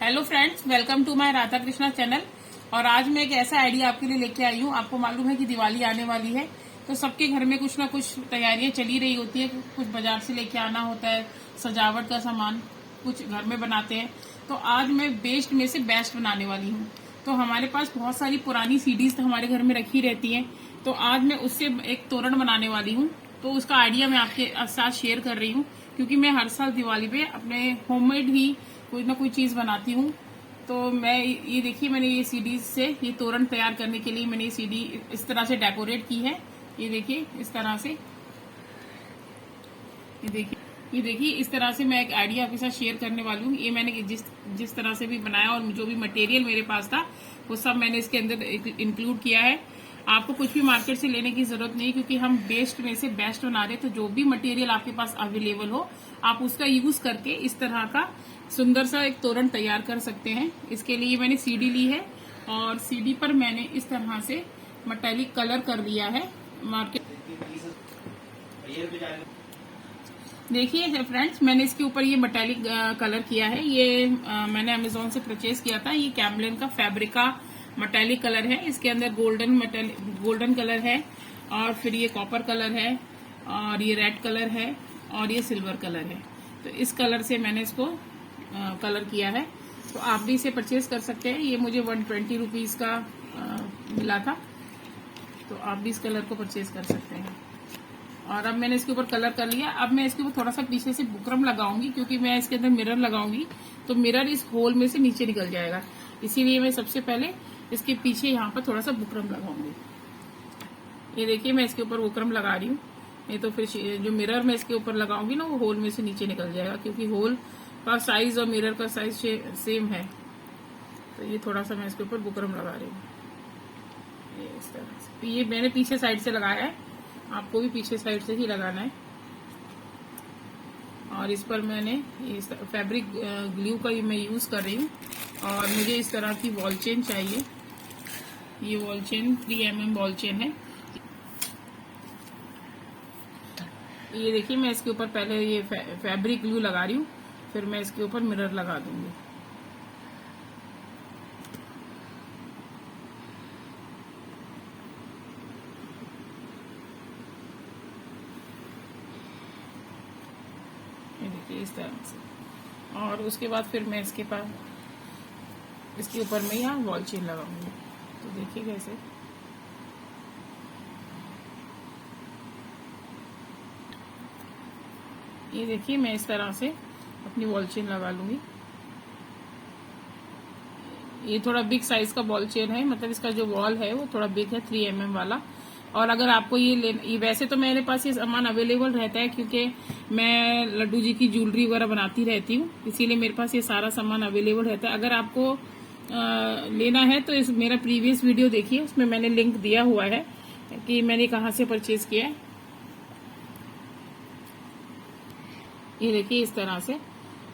Hello friends, welcome to my Radha Krishna channel. और आज मैं एक ऐसा आइडिया आपके लिए लेके आई हूँ। आपको मालूम है कि दिवाली आने वाली है, तो सबके घर में कुछ ना कुछ तैयारियां चली रही होती है। कुछ बाजार से लेके आना होता है, सजावट का सामान कुछ घर में बनाते हैं। तो आज मैं बेस्ट में से बेस्ट बनाने वाली हूँ। तो हमारे पास बहुत सारी पुरानी सीडीज तो हमारे घर में रखी रहती हैं। तो आज मैं उससे एक तोरण बनाने वाली हूँ। तो उसका आइडिया मैं आपके साथ शेयर कर रही हूँ, क्योंकि मैं हर साल दिवाली पे अपने होममेड ही कोई ना कोई चीज बनाती हूँ। तो मैं ये देखिए, मैंने ये सीडी से ये तोरण तैयार करने के लिए मैंने ये सीडी इस तरह से डेकोरेट की है। ये देखिए इस तरह से, ये देखिए इस तरह से मैं एक आइडिया आपके साथ शेयर करने वाली हूँ। ये मैंने जिस तरह से भी बनाया और जो भी मटेरियल मेरे पास था वो सब मैंने इसके अंदर इंक्लूड किया है। आपको कुछ भी मार्केट से लेने की जरूरत नहीं, क्योंकि हम बेस्ट में से बेस्ट बना रहे हैं। तो जो भी मटेरियल आपके पास अवेलेबल हो आप उसका यूज करके इस तरह का सुंदर सा एक तोरण तैयार कर सकते हैं। इसके लिए मैंने सीडी ली है और सीडी पर मैंने इस तरह से मेटालिक कलर कर लिया है। मार्केट देखिए फ्रेंड्स, मैंने इसके ऊपर ये मेटालिक कलर किया है। ये मैंने अमेजोन से परचेज किया था। ये कैमलिन का फैब्रिका मेटालिक कलर है। इसके अंदर गोल्डन कलर है, और फिर ये कॉपर कलर है, और ये रेड कलर है, और ये सिल्वर कलर है। तो इस कलर से मैंने इसको कलर किया है। तो आप भी इसे परचेज कर सकते हैं। ये मुझे 120 रुपीज का मिला था। तो आप भी इस कलर को परचेज कर सकते हैं। और अब मैंने इसके ऊपर कलर कर लिया। अब मैं इसके ऊपर थोड़ा सा पीछे से बुकरम लगाऊंगी, क्योंकि मैं इसके अंदर मिरर लगाऊंगी तो मिरर इस होल में से नीचे निकल जाएगा। इसीलिए मैं सबसे पहले इसके पीछे यहाँ पर थोड़ा सा बुकरम लगाऊंगी। ये देखिए मैं इसके ऊपर बुकरम लगा रही हूँ। नहीं तो फिर जो मिरर मैं इसके ऊपर लगाऊंगी ना, वो होल में से नीचे निकल जाएगा, क्योंकि होल का साइज और मिरर का साइज सेम है। तो ये थोड़ा सा मैं इसके ऊपर बुकरम लगा रही हूँ, ये इस तरह से। तो ये मैंने पीछे साइड से लगाया है, आपको भी पीछे साइड से ही लगाना है। और इस पर मैंने ये फैब्रिक ग्लू का मैं यूज कर रही हूँ। और मुझे इस तरह की वॉल चेन चाहिए। ये wall chain 3 mm wall chain है। ये देखिए मैं इसके ऊपर पहले ये फैब्रिक ग्लू लगा रही हूँ, फिर मैं इसके ऊपर मिरर लगा दूंगी। ये देखिए इस तरह से। और उसके बाद फिर मैं इसके ऊपर मैं यहाँ वॉल चेन लगाऊंगी। तो देखिए कैसे, ये देखिए मैं इस तरह से अपनी वॉल चेन लगा लूंगी। ये थोड़ा बिग साइज का वॉल चेन है, मतलब इसका जो वॉल है वो थोड़ा बिग है, 3 mm वाला। और अगर आपको ये वैसे तो मेरे पास ये सामान अवेलेबल रहता है, क्योंकि मैं लड्डू जी की ज्वेलरी वगैरह बनाती रहती हूँ, इसीलिए मेरे पास ये सारा सामान अवेलेबल रहता है। अगर आपको लेना है तो मेरा प्रीवियस वीडियो देखिए, उसमें मैंने लिंक दिया हुआ है कि मैंने कहाँ से परचेज किया है। ये देखिए इस तरह से।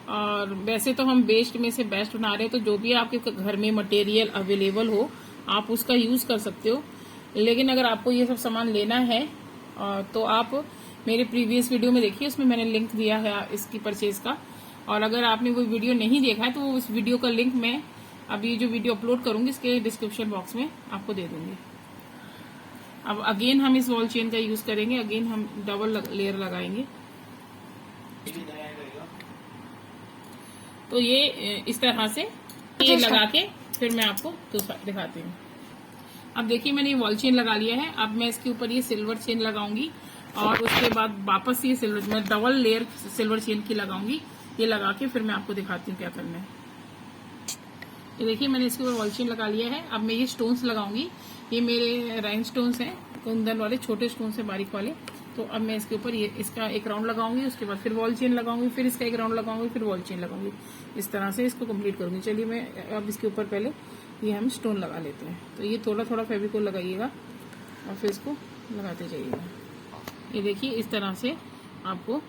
और वैसे तो हम बेस्ट में से बेस्ट बना रहे हैं, तो जो भी आपके घर में मटेरियल अवेलेबल हो आप उसका यूज कर सकते हो। लेकिन अगर आपको ये सब सामान लेना है तो आप मेरे प्रीवियस वीडियो में देखिए, उसमें मैंने लिंक दिया है इसकी परचेज का। और अगर आपने वो वीडियो नहीं देखा है तो उस वीडियो का लिंक मैं अभी जो वीडियो अपलोड करूंगी इसके डिस्क्रिप्शन बॉक्स में आपको दे दूंगी। अब अगेन हम इस वॉल चेन का यूज करेंगे, अगेन हम डबल लेयर लगाएंगे। तो ये इस तरह से ये लगा के फिर मैं आपको दिखाती हूँ। अब देखिए मैंने ये वॉल चेन लगा लिया है। अब मैं इसके ऊपर ये सिल्वर चेन लगाऊंगी, और उसके बाद वापस ये मैं डबल लेयर सिल्वर चेन की लगाऊंगी। ये लगा के फिर मैं आपको दिखाती हूँ क्या करना है। ये देखिए मैंने इसके ऊपर वॉल चेन लगा लिया है। अब मैं ये स्टोन्स लगाऊंगी। ये मेरे राइन स्टोन्स हैं, कुंदन वाले छोटे स्टोन्स हैं, बारीक वाले। तो अब मैं इसके ऊपर ये इसका एक राउंड लगाऊंगी, उसके बाद फिर वॉल चेन लगाऊंगी, फिर इसका एक राउंड लगाऊंगी, फिर वॉल चेन लगाऊंगी। इस तरह से इसको कंप्लीट करूंगी। चलिए मैं अब इसके ऊपर पहले ये हम स्टोन लगा लेते हैं। तो ये थोड़ा थोड़ा फेविकोल लगाइएगा और फिर इसको लगाते जाइएगा। ये देखिए इस तरह से आप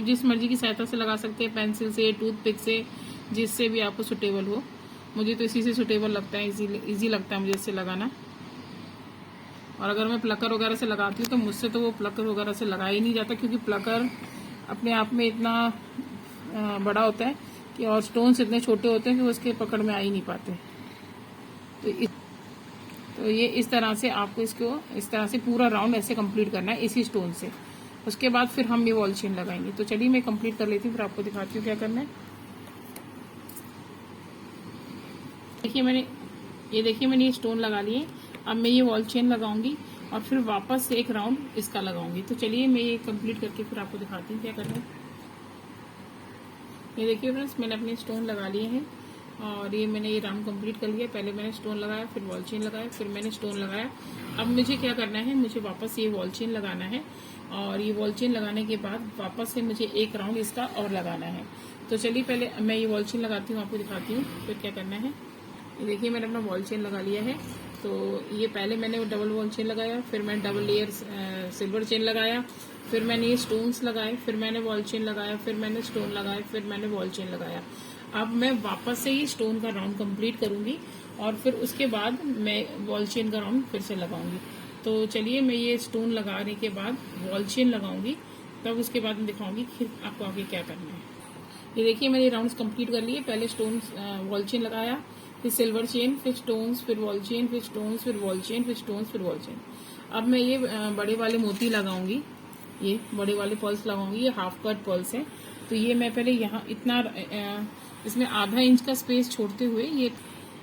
जिस मर्जी की सहायता से लगा सकते हैं, पेंसिल से, टूथपिक से, जिससे भी आपको सुटेबल हो। मुझे तो इसी से सुटेबल लगता है, इजी लगता है मुझे इससे लगाना। और अगर मैं प्लकर वगैरह से लगाती हूँ तो मुझसे तो वो प्लकर वगैरह से लगा ही नहीं जाता, क्योंकि प्लकर अपने आप में इतना बड़ा होता है कि और स्टोन्स इतने छोटे होते हैं कि उसके पकड़ में आ ही नहीं पाते। तो ये इस तरह से आपको इसको इस तरह से पूरा राउंड ऐसे कंप्लीट करना है इसी स्टोन से। उसके बाद फिर हम ये वॉल चेन लगाएंगे। तो चलिए मैं कंप्लीट कर लेती हूँ, फिर आपको दिखाती हूँ क्या करना है। देखिए मैंने ये स्टोन लगा लिए। अब मैं ये वॉल चेन लगाऊंगी और फिर वापस से एक राउंड इसका लगाऊंगी। तो चलिए मैं ये कंप्लीट करके फिर आपको दिखाती हूँ क्या करना है। ये देखिए फ्रेंड्स, मैंने अपने स्टोन लगा लिए हैं और ये मैंने ये राउंड कंप्लीट कर लिया। पहले मैंने स्टोन लगाया, फिर वॉल चेन लगाया, फिर मैंने स्टोन लगाया। अब मुझे क्या करना है, मुझे वापस ये वॉल चेन लगाना है और ये वॉल चेन लगाने के बाद वापस से मुझे एक राउंड इसका और लगाना है। तो चलिए पहले मैं ये वॉल चेन लगाती हूँ, आपको दिखाती हूँ फिर क्या करना है। ये देखिए मैंने अपना वॉल चेन लगा लिया है। तो ये पहले मैंने डबल वॉल चेन लगाया, फिर मैंने डबल लेयर सिल्वर चेन लगाया, फिर मैंने ये स्टोन्स लगाए, फिर मैंने वॉल चेन लगाया, फिर मैंने स्टोन लगाया, फिर मैंने वॉल चेन लगाया। अब मैं वापस से ही स्टोन का राउंड कंप्लीट करूंगी और फिर उसके बाद मैं वॉल चेन का राउंड फिर से लगाऊंगी। तो चलिए मैं ये स्टोन लगाने के बाद वॉल चेन लगाऊंगी, तब उसके बाद मैं दिखाऊंगी फिर आपको आगे क्या करना है। ये देखिए मैंने राउंड्स कंप्लीट कर लिए। पहले स्टोन वॉल चेन लगाया, फिर सिल्वर चेन, फिर स्टोन्स, फिर वॉल चेन, फिर स्टोन्स, फिर वॉल चेन, फिर स्टोन्स, फिर वॉल चेन। अब मैं ये बड़े वाले मोती लगाऊंगी, ये बड़े वाले पर्ल्स लगाऊंगी। ये हाफ कट पर्ल्स है। तो ये मैं पहले यहाँ इतना इसमें आधा इंच का स्पेस छोड़ते हुए ये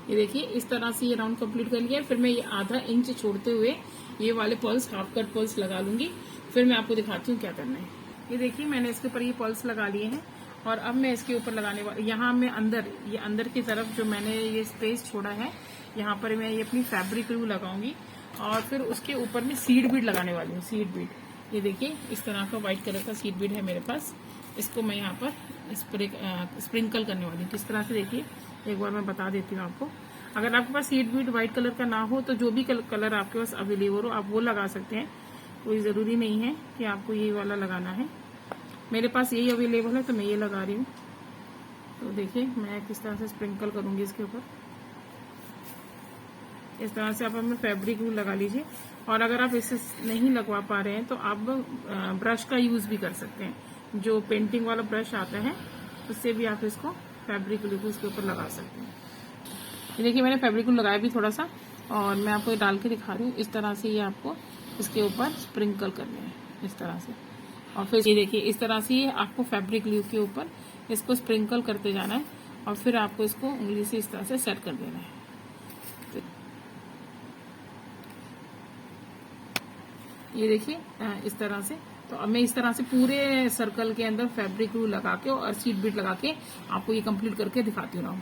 देखिए इस तरह से ये राउंड कंप्लीट कर लिया। फिर मैं ये आधा इंच छोड़ते हुए ये वाले पर्ल्स हाफ कट पर्ल्स लगा लूंगी। फिर मैं आपको दिखाती हूँ क्या करना है। ये देखिए मैंने इसके ऊपर ये पर्ल्स लगा लिए हैं और अब मैं इसके ऊपर लगाने वाली, यहाँ मैं अंदर की तरफ जो मैंने ये स्पेस छोड़ा है, यहाँ पर मैं ये अपनी फैब्रिक ग्लू लगाऊंगी और फिर उसके ऊपर मैं सीड बीड लगाने वाली हूँ। सीड बीड, ये देखिए इस तरह का व्हाइट कलर का सीड बीड है मेरे पास। इसको मैं यहाँ पर स्प्रिंकल करने वाली हूँ। किस तरह से देखिए एक बार मैं बता देती हूँ आपको। अगर आपके पास सीड बीड व्हाइट कलर का ना हो तो जो भी कलर आपके पास अवेलेबल हो आप वो लगा सकते हैं। कोई ज़रूरी नहीं है कि आपको ये वाला लगाना है। मेरे पास यही अवेलेबल है तो मैं ये लगा रही हूँ। तो देखिए मैं किस तरह से स्प्रिंकल करूंगी इसके ऊपर। इस तरह से आप अपने फैब्रिक ग्लू लगा लीजिए। और अगर आप इसे नहीं लगवा पा रहे हैं तो आप ब्रश का यूज भी कर सकते हैं, जो पेंटिंग वाला ब्रश आता है उससे भी आप इसको फैब्रिक ग्लू को इसके ऊपर लगा सकते हैं। ये देखिए मैंने फैब्रिक ग्लू लगाया भी थोड़ा सा और मैं आपको डाल के दिखा रही हूँ। इस तरह से ये आपको इसके ऊपर स्प्रिंकल करने हैं इस तरह से। और फिर ये देखिए इस तरह से आपको फैब्रिक ग्लू के ऊपर इसको स्प्रिंकल करते जाना है और फिर आपको इसको उंगली से इस तरह से सेट कर देना है। ये देखिए इस तरह से। तो अब मैं इस तरह से पूरे सर्कल के अंदर फैब्रिक ग्लू लगा के और सीड बीड लगा के आपको ये कंप्लीट करके दिखाती हूँ राउंड।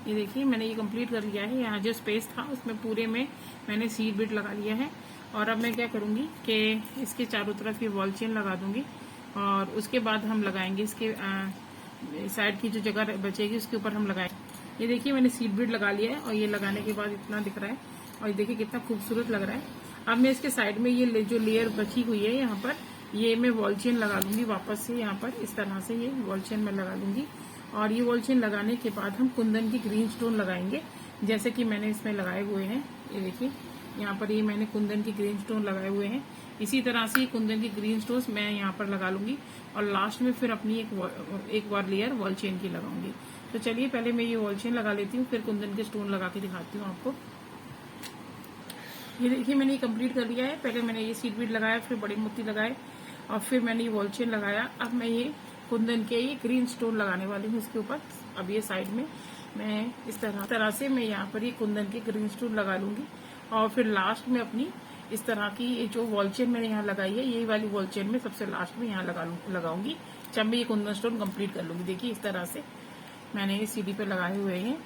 ये देखिए मैंने ये कंप्लीट कर लिया है। यहाँ जो स्पेस था उसमें पूरे में मैंने सीड बीड लगा लिया है। और अब मैं क्या करूँगी कि इसके चारों तरफ ये वॉल चेन लगा दूंगी और उसके बाद हम लगाएंगे इसके साइड की जो जगह बचेगी उसके ऊपर हम लगाएंगे। ये देखिए मैंने सीड बीड लगा लिया है और ये लगाने के बाद इतना दिख रहा है और ये देखिए कितना खूबसूरत लग रहा है। अब मैं इसके साइड में ये जो लेयर बची हुई है यहाँ पर ये मैं वॉल चेन लगा लूंगी वापस से। यहाँ पर इस तरह से ये वॉल चेन मैं लगा लूंगी और ये वॉल चेन लगाने के बाद हम कुंदन की ग्रीन स्टोन लगाएंगे जैसे कि मैंने इसमें लगाए हुए हैं। ये देखिए यहाँ पर ये मैंने कुंदन की ग्रीन स्टोन लगाए हुए हैं। इसी तरह से कुंदन की ग्रीन स्टोन मैं यहाँ पर लगा लूंगी और लास्ट में फिर अपनी एक बार लेयर वॉल चेन की लगाऊंगी। तो चलिए पहले मैं ये वॉल चेन लगा लेती हूँ, फिर कुंदन के स्टोन लगा के दिखाती हूँ आपको। ये देखिए मैंने ये कंप्लीट कर लिया है। पहले मैंने ये सीड बीड लगाया, फिर बड़े मोती लगाए और फिर मैंने ये वॉल चेन लगाया। अब मैं ये कुंदन के ये ग्रीन स्टोन लगाने वाली हूँ इसके ऊपर। अब ये साइड में मैं इस तरह से मैं यहाँ पर ये कुंदन के ग्रीन स्टोन लगा लूंगी और फिर लास्ट में अपनी इस तरह की ये जो वॉल चेन मैंने यहाँ लगाई है यही वाली वॉल चेन में सबसे लास्ट में यहाँ लगाऊंगी जब मैं ये कुंदन स्टोन कंप्लीट कर लूंगी। देखिए इस तरह से मैंने ये सीढ़ी पे लगाए हुए हैं।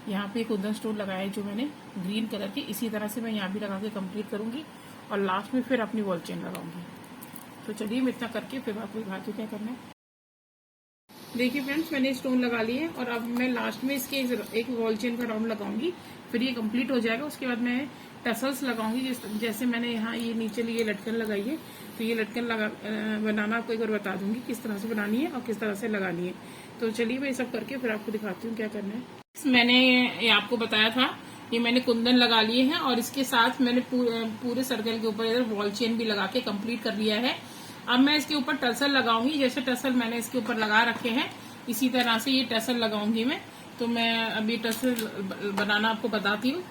यहाँ पे कुंदन स्टोन लगाया है जो मैंने ग्रीन कलर की, इसी तरह से मैं यहाँ भी लगा के कंप्लीट करूंगी और लास्ट में फिर अपनी वॉल चेन लगाऊंगी। तो चलिए मैं इतना करके फिर आपको दिखाती हूँ क्या करना है। देखिए फ्रेंड्स मैंने स्टोन लगा लिए हैं और अब मैं लास्ट में इसके एक वॉल चेन का राउंड लगाऊंगी, फिर ये कंप्लीट हो जाएगा। उसके बाद मैं टसल्स लगाऊंगी जैसे मैंने यहाँ ये नीचे लिए लटकन लगाई है। तो ये लटकन बनाना आपको एक बार बता दूंगी किस तरह से बनानी है और किस तरह से लगानी है। तो चलिए मैं ये सब करके फिर आपको दिखाती हूँ क्या करना है। मैंने ये आपको बताया था, ये मैंने कुंदन लगा लिए हैं और इसके साथ मैंने पूरे सर्कल के ऊपर इधर वॉल चेन भी लगा के कंप्लीट कर लिया है। अब मैं इसके ऊपर टसल लगाऊंगी। जैसे टसल मैंने इसके ऊपर लगा रखे हैं इसी तरह से ये टसल लगाऊंगी मैं। तो मैं अभी टसल बनाना आपको बताती हूँ।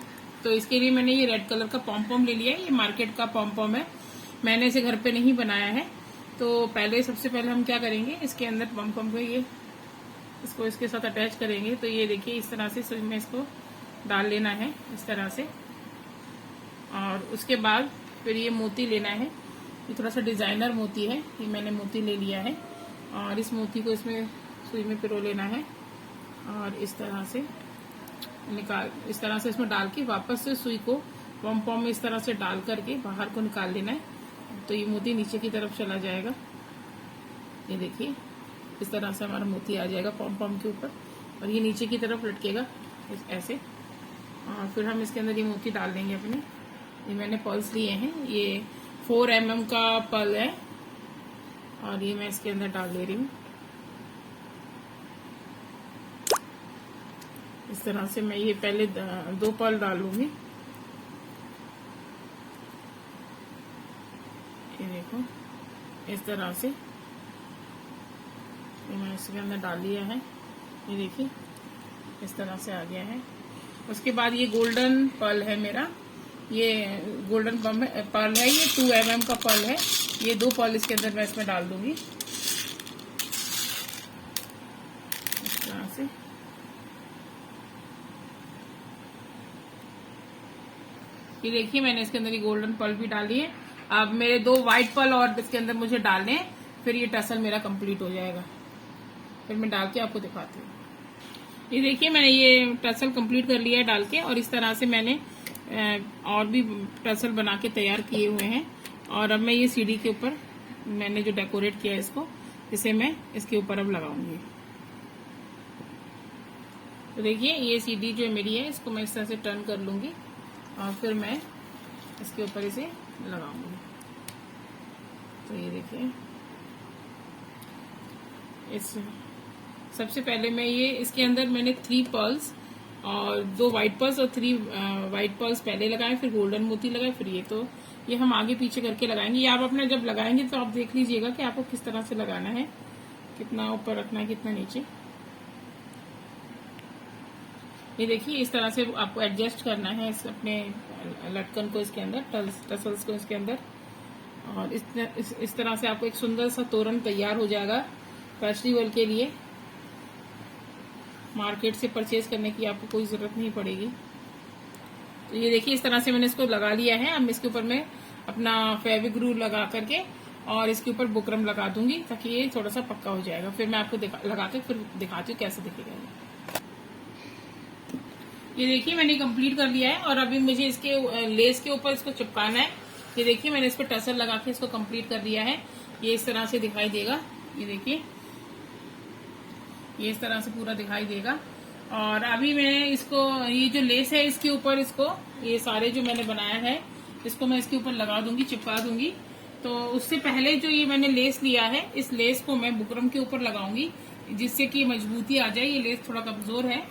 तो इसके लिए मैंने ये रेड कलर का पॉम ले लिया है। ये मार्केट का पॉम है, मैंने इसे घर पे नहीं बनाया है। तो सबसे पहले हम क्या करेंगे, इसके अंदर पॉम को ये इसको इसके साथ अटैच करेंगे। तो ये देखिए इस तरह से सुई में इसको डाल लेना है इस तरह से। और उसके बाद फिर ये मोती लेना है। ये थोड़ा सा डिजाइनर मोती है, ये मैंने मोती ले लिया है। और इस मोती को इसमें सुई में पिरो लेना है और इस तरह से इसमें डाल के वापस से सुई को पॉम में इस तरह से डाल करके बाहर को निकाल लेना है। तो ये मोती नीचे की तरफ चला जाएगा। ये देखिए इस तरह से हमारा मोती आ जाएगा पॉम के ऊपर और ये नीचे की तरफ लटकेगा ऐसे। और फिर हम इसके अंदर ये मोती डाल देंगे अपने। ये मैंने पर्ल्स लिए हैं, ये 4 mm का पर्ल है और ये मैं इसके अंदर डाल दे रही हूँ। इस तरह से मैं ये पहले 2 पर्ल डालूंगी। ये देखो इस तरह से ये मैंने इसके अंदर डाल लिया है। ये देखिए इस तरह से आ गया है। उसके बाद ये गोल्डन पर्ल है मेरा, ये गोल्डन पर्ल है, ये 2 mm का पर्ल है। ये 2 पर्ल इसके अंदर मैं इसमें डाल दूंगी इस तरह से। ये देखिए मैंने इसके अंदर ये गोल्डन पर्ल भी डाली है। अब मेरे 2 व्हाइट पर्ल और इसके अंदर मुझे डालने हैं, फिर ये टसल मेरा कंप्लीट हो जाएगा। फिर मैं डाल के आपको दिखाती हूँ। ये देखिए मैंने ये टसल कंप्लीट कर लिया है डाल के, और इस तरह से मैंने और भी टसल बना के तैयार किए हुए हैं। और अब मैं ये सीढ़ी के ऊपर मैंने जो डेकोरेट किया है इसको, इसे मैं इसके ऊपर अब लगाऊंगी। तो देखिए ये सीढ़ी जो मेरी है इसको मैं इस तरह से टर्न कर लूंगी और फिर मैं इसके ऊपर इसे लगाऊंगी। तो ये देखिए सबसे पहले मैं ये इसके अंदर मैंने 3 पर्ल्स और 2 व्हाइट पर्ल्स और 3 व्हाइट पर्ल्स पहले लगाए, फिर गोल्डन मोती लगाए, फिर ये हम आगे पीछे करके लगाएंगे। ये आप अपना जब लगाएंगे तो आप देख लीजिएगा कि आपको किस तरह से लगाना है, कितना ऊपर रखना है कितना नीचे। ये देखिए इस तरह से आपको एडजस्ट करना है अपने लटकन को इसके अंदर, टसल्स को इसके अंदर। और इस तरह से आपको एक सुंदर सा तोरण तैयार हो जाएगा फेस्टिवल के लिए। मार्केट से परचेज करने की आपको कोई जरूरत नहीं पड़ेगी। तो ये देखिए इस तरह से मैंने इसको लगा लिया है। अब इसके ऊपर मैं अपना फेविग्लू लगा करके और इसके ऊपर बुकरम लगा दूंगी ताकि ये थोड़ा सा पक्का हो जाएगा। फिर मैं आपको लगा के फिर दिखाती हूँ कैसे दिखेगा। ये देखिए मैंने कंप्लीट कर लिया है और अभी मुझे इसके लेस के ऊपर इसको चिपकाना है। ये देखिए मैंने इस पर टसल लगा के इसको कंप्लीट कर दिया है। ये इस तरह से दिखाई देगा। ये देखिए ये इस तरह से पूरा दिखाई देगा। और अभी मैं इसको ये जो लेस है इसके ऊपर इसको ये सारे जो मैंने बनाया है इसको मैं इसके ऊपर लगा दूंगी, चिपका दूंगी। तो उससे पहले जो ये मैंने लेस लिया है इस लेस को मैं बुकरम के ऊपर लगाऊंगी जिससे कि मजबूती आ जाए। ये लेस थोड़ा कमजोर है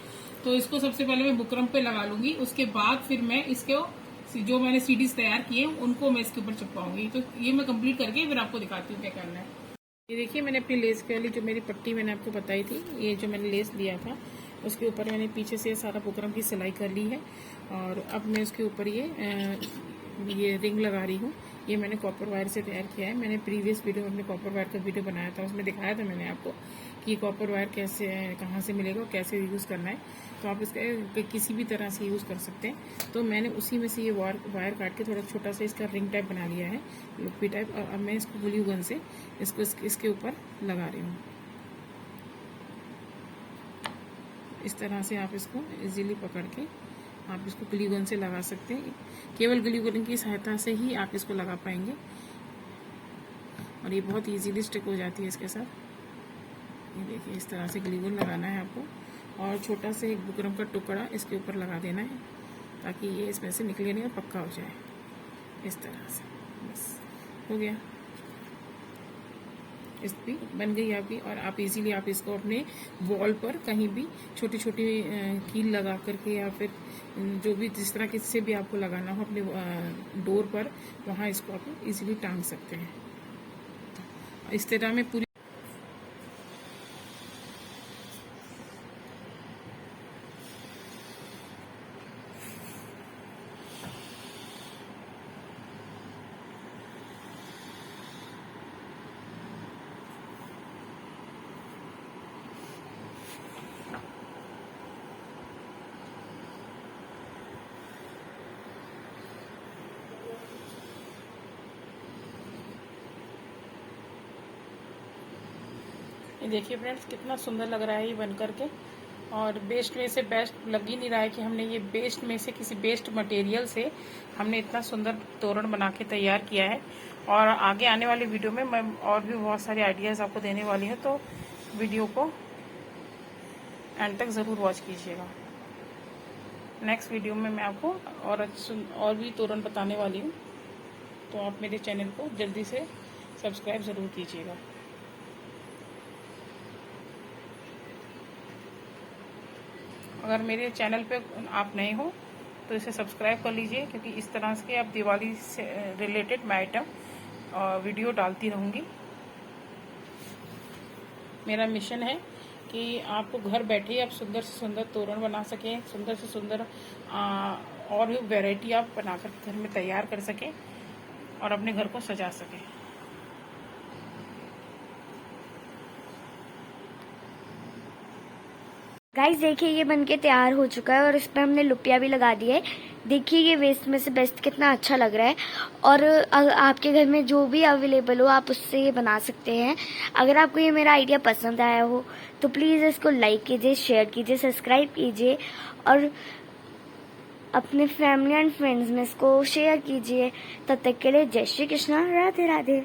तो इसको सबसे पहले मैं बुकरम पे लगा लूंगी। उसके बाद फिर मैं इसको जो मैंने सीडीज तैयार किए उनको मैं इसके ऊपर चिपकाऊंगी। तो ये मैं कंप्लीट करके फिर आपको दिखाती हूँ क्या करना है। ये देखिए मैंने अपनी लेस के वाली जो मेरी पट्टी मैंने आपको बताई थी, ये जो मैंने लेस लिया था उसके ऊपर मैंने पीछे से सारा बुकरम की सिलाई कर ली है। और अब मैं उसके ऊपर ये रिंग लगा रही हूँ। ये मैंने कॉपर वायर से तैयार किया है। मैंने प्रीवियस वीडियो में अपने कॉपर वायर का वीडियो बनाया था, उसमें दिखाया था मैंने आपको कि कॉपर वायर कैसे कहाँ से मिलेगा और कैसे यूज़ करना है। तो आप इसका किसी भी तरह से यूज़ कर सकते हैं। तो मैंने उसी में से ये वायर काट के थोड़ा छोटा सा इसका रिंग टाइप बना लिया है, लुप्पी टाइप। और अब मैं इसको ग्लू गन से इसको इसके ऊपर लगा रही हूँ। इस तरह से आप इसको इजीली पकड़ के आप इसको ग्लू गन से लगा सकते हैं। केवल ग्लू गन की सहायता से ही आप इसको लगा पाएंगे और ये बहुत इजीली स्टिक हो जाती है इसके साथ। ये देखिए इस तरह से ग्लू गन लगाना है आपको और छोटा से एक बुकरम का टुकड़ा इसके ऊपर लगा देना है ताकि ये इसमें से निकले नहीं और पक्का हो जाए। इस तरह से बस हो गया, इस भी बन गई आपकी। और आप इजीली आप इसको अपने वॉल पर कहीं भी छोटी छोटी कील लगा करके या फिर जो भी जिस तरह से भी आपको लगाना हो अपने डोर पर, वहाँ इसको आप इजीली टांग सकते हैं। इस तरह में पूरी ये देखिए फ्रेंड्स कितना सुंदर लग रहा है ये बन करके। और बेस्ट में से बेस्ट लग ही नहीं रहा है कि हमने ये बेस्ट में से किसी बेस्ट मटेरियल से हमने इतना सुंदर तोरण बना के तैयार किया है। और आगे आने वाली वीडियो में मैं और भी बहुत सारे आइडियाज़ आपको देने वाली हूँ, तो वीडियो को एंड तक ज़रूर वॉच कीजिएगा। नेक्स्ट वीडियो में मैं आपको और भी तोरण बताने वाली हूँ, तो आप मेरे चैनल को जल्दी से सब्सक्राइब ज़रूर कीजिएगा। अगर मेरे चैनल पे आप नए हो तो इसे सब्सक्राइब कर लीजिए, क्योंकि इस तरह के आप दिवाली से रिलेटेड मैं आइटम वीडियो डालती रहूँगी। मेरा मिशन है कि आपको घर बैठे आप सुंदर से सुंदर तोरण बना सकें, सुंदर से सुंदर और भी वैरायटी आप बनाकर घर में तैयार कर सकें और अपने घर को सजा सकें। गाइस देखिए ये बनके तैयार हो चुका है और इस पर हमने लुपिया भी लगा दी है। देखिए ये वेस्ट में से बेस्ट कितना अच्छा लग रहा है। और आपके घर में जो भी अवेलेबल हो आप उससे ये बना सकते हैं। अगर आपको ये मेरा आइडिया पसंद आया हो तो प्लीज़ इसको लाइक कीजिए, शेयर कीजिए, सब्सक्राइब कीजिए और अपने फैमिली एंड फ्रेंड्स में इसको शेयर कीजिए। तब तक के लिए जय श्री कृष्णा, राधे राधे।